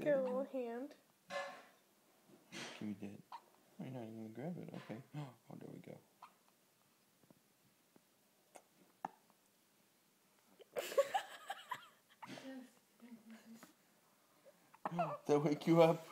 your little hand. Give me that. Oh, you're not even gonna grab it. Okay. Oh, there we go. Did that wake you up?